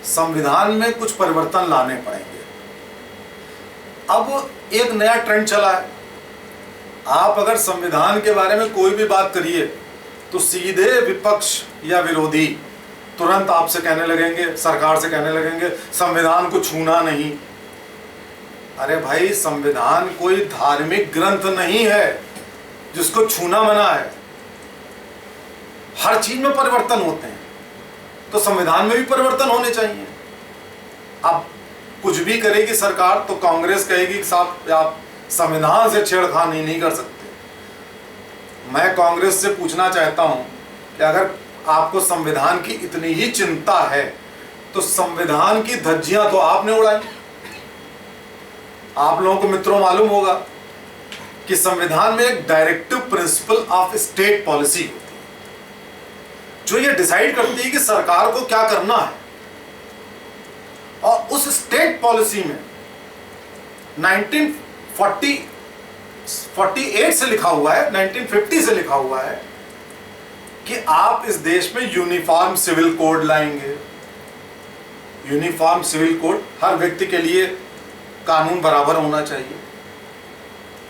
संविधान में कुछ परिवर्तन लाने पड़ेंगे। अब एक नया ट्रेंड चला है, आप अगर संविधान के बारे में कोई भी बात करिए तो सीधे विपक्ष या विरोधी तुरंत आपसे कहने लगेंगे, सरकार से कहने लगेंगे संविधान को छूना नहीं। अरे भाई, संविधान कोई धार्मिक ग्रंथ नहीं है जिसको छूना मना है। हर चीज में परिवर्तन होते हैं, तो संविधान में भी परिवर्तन होने चाहिए। अब कुछ भी करेगी सरकार तो कांग्रेस कहेगी कि साहब आप संविधान से छेड़खानी नहीं कर सकते। मैं कांग्रेस से पूछना चाहता हूं कि अगर आपको संविधान की इतनी ही चिंता है तो संविधान की धज्जियां तो आपने उड़ाई। आप लोगों को मित्रों मालूम होगा कि संविधान में एक directive principle of state policy होती है जो ये डिसाइड करती है कि सरकार को क्या करना है। और उस स्टेट पॉलिसी में 1948 से लिखा हुआ है, 1950 से लिखा हुआ है कि आप इस देश में यूनिफॉर्म सिविल कोड लाएंगे। यूनिफॉर्म सिविल कोड, हर व्यक्ति के लिए कानून बराबर होना चाहिए।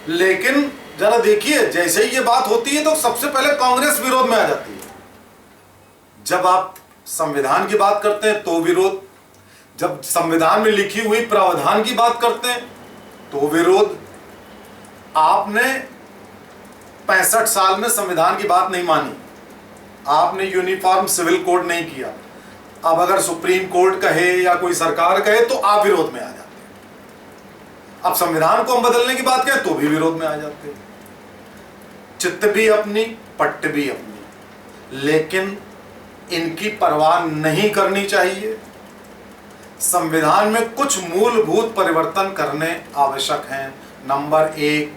लेकिन जरा देखिए, जैसे ही ये बात होती है तो सबसे पहले कांग्रेस विरोध में आ जाती है। जब आप संविधान की बात करते हैं तो विरोध, जब संविधान में लिखी हुई प्रावधान की बात करते हैं तो विरोध। आपने 65 साल में संविधान की बात नहीं मानी, आपने यूनिफॉर्म सिविल कोड नहीं किया। अब अगर सुप्रीम कोर्ट कहे या कोई सरकार कहे तो आप विरोध में आ जाते हैं। अब संविधान को हम बदलने की बात करें तो भी विरोध में आ जाते हैं। चित्त भी अपनी, पट्ट भी अपनी, लेकिन इनकी परवाह नहीं करनी चाहिए। संविधान में कुछ मूलभूत परिवर्तन करने आवश्यक हैं। नंबर 1,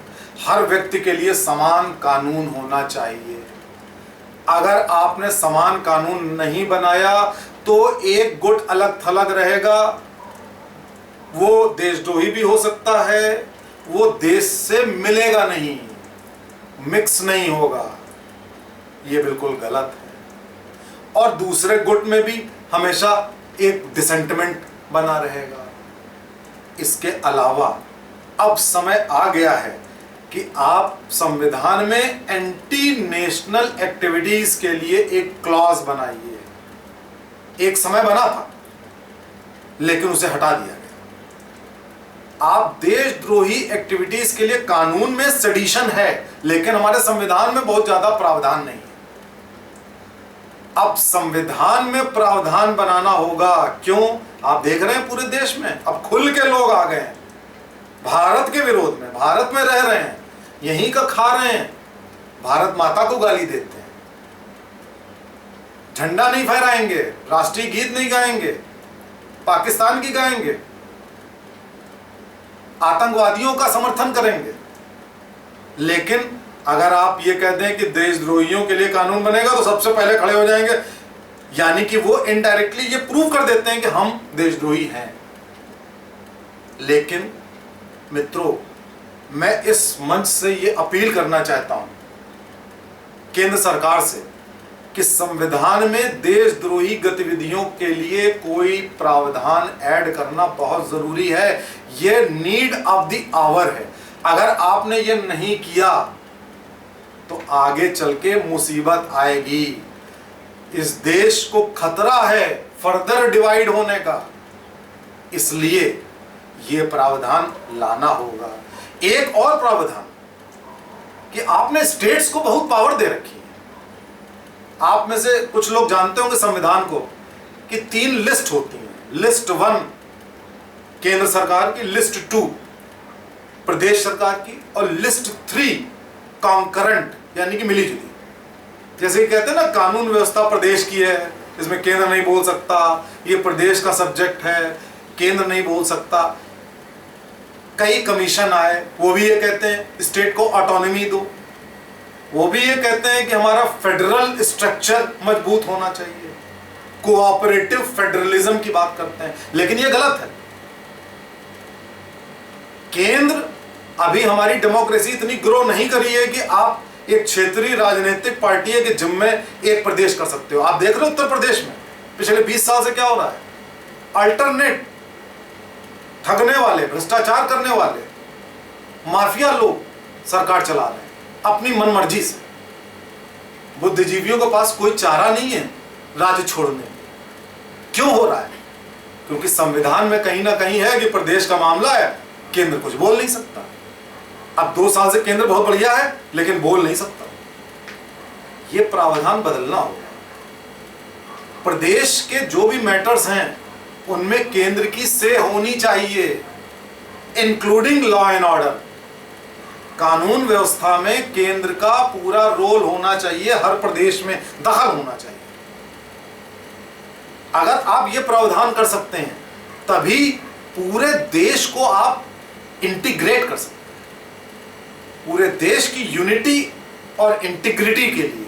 हर व्यक्ति के लिए समान कानून होना चाहिए। अगर आपने समान कानून नहीं बनाया तो एक गुट अलग थलग रहेगा, वो देशद्रोही भी हो सकता है, वो देश से मिलेगा नहीं, मिक्स नहीं होगा। ये बिल्कुल गलत है। और दूसरे गुट में भी हमेशा एक डिसेंटमेंट बना रहेगा। इसके अलावा अब समय आ गया है कि आप संविधान में एंटी नेशनल एक्टिविटीज के लिए एक क्लॉज बनाइए। एक समय बना था लेकिन उसे हटा दिया गया। आप देशद्रोही एक्टिविटीज के लिए कानून में सेडिशन है, लेकिन हमारे संविधान में बहुत ज्यादा प्रावधान नहीं है। अब संविधान में प्रावधान बनाना होगा। क्यों? आप देख रहे हैं पूरे देश में अब खुल के लोग आ गए हैं भारत के विरोध में, भारत में रह रहे हैं, यहीं का खा रहे हैं, भारत माता को गाली देते हैं, झंडा नहीं फहराएंगे, राष्ट्रीय गीत नहीं गाएंगे, पाकिस्तान की गाएंगे, आतंकवादियों का समर्थन करेंगे। लेकिन अगर आप ये कहते हैं कि देशद्रोहियों के लिए कानून बनेगा तो सबसे पहले खड़े हो जाएंगे, यानी कि वो इनडायरेक्टली ये प्रूव कर देते हैं कि हम देशद्रोही हैं। लेकिन मित्रों, मैं इस मंच से ये अपील करना चाहता हूं केंद्र सरकार से कि संविधान में देशद्रोही गतिविधियों के लिए कोई प्रावधान ऐड करना बहुत जरूरी है। यह नीड ऑफ द आवर है। अगर आपने ये नहीं किया तो आगे चल के मुसीबत आएगी। इस देश को खतरा है फर्दर डिवाइड होने का, इसलिए ये प्रावधान लाना होगा। एक और प्रावधान कि आपने स्टेट्स को बहुत पावर दे रखी है। आप में से कुछ लोग जानते होंगे संविधान को कि 3 लिस्ट होती हैं। लिस्ट 1 केंद्र सरकार की, लिस्ट 2 प्रदेश सरकार की, और लिस्ट 3 कॉन्करेंट यानी कि मिली जुली। जैसे कि कहते हैं ना, कानून व्यवस्था प्रदेश की है, इसमें केंद्र नहीं बोल सकता, ये प्रदेश का सब्जेक्ट है, केंद्र नहीं बोल सकता। कई कमीशन आए, वो भी ये कहते हैं स्टेट को ऑटोनॉमी दो, वो भी ये कहते हैं कि हमारा फेडरल स्ट्रक्चर मजबूत होना चाहिए, कोऑपरेटिव फेडरलिज्म की बात करते हैं। लेकिन ये गलत है। केंद्र, अभी हमारी डेमोक्रेसी इतनी ग्रो नहीं करी है कि आप एक क्षेत्रीय राजनीतिक पार्टी के जिम्मे एक प्रदेश कर सकते हो। आप देख रहे हो उत्तर प्रदेश में पिछले 20 साल से क्या हो रहा है। अल्टरनेट ठगने वाले, भ्रष्टाचार करने वाले माफिया लोग सरकार चला रहे हैं अपनी मनमर्जी से। बुद्धिजीवियों के पास कोई चारा नहीं है राज्य छोड़ने। क्यों हो रहा है? क्योंकि संविधान में कहीं ना कहीं है कि प्रदेश का मामला है, केंद्र कुछ बोल नहीं सकता। अब 2 साल से केंद्र बहुत बढ़िया है लेकिन बोल नहीं सकता। यह प्रावधान बदलना होगा। प्रदेश के जो भी मैटर्स हैं उनमें केंद्र की से होनी चाहिए, इंक्लूडिंग लॉ एंड ऑर्डर। कानून व्यवस्था में केंद्र का पूरा रोल होना चाहिए, हर प्रदेश में दखल होना चाहिए। अगर आप ये प्रावधान कर सकते हैं तभी पूरे देश को आप इंटीग्रेट कर सकते हैं। पूरे देश की यूनिटी और इंटीग्रिटी के लिए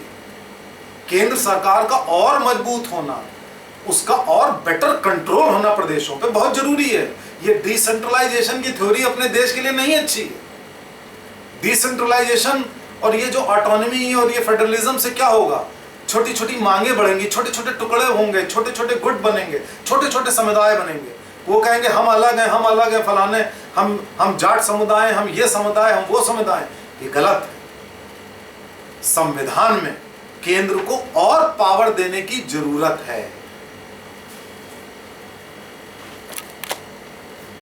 केंद्र सरकार का और मजबूत होना, उसका और बेटर कंट्रोल होना प्रदेशों पे बहुत जरूरी है। ये डिसेंट्रलाइजेशन की थ्योरी अपने देश के लिए नहीं अच्छी है। डिसेंट्रलाइजेशन और ये जो ऑटोनॉमी और ये फेडरलिज्म से क्या होगा? छोटी छोटी मांगे बढ़ेंगी, छोटे छोटे टुकड़े होंगे, छोटे छोटे गुट बनेंगे, छोटे छोटे समुदाय बनेंगे। वो कहेंगे हम अलग हैं, फलाने हम जाट समुदाय, हम ये समुदाय, हम वो समुदाय। ये गलत है। संविधान में केंद्र को और पावर देने की जरूरत है।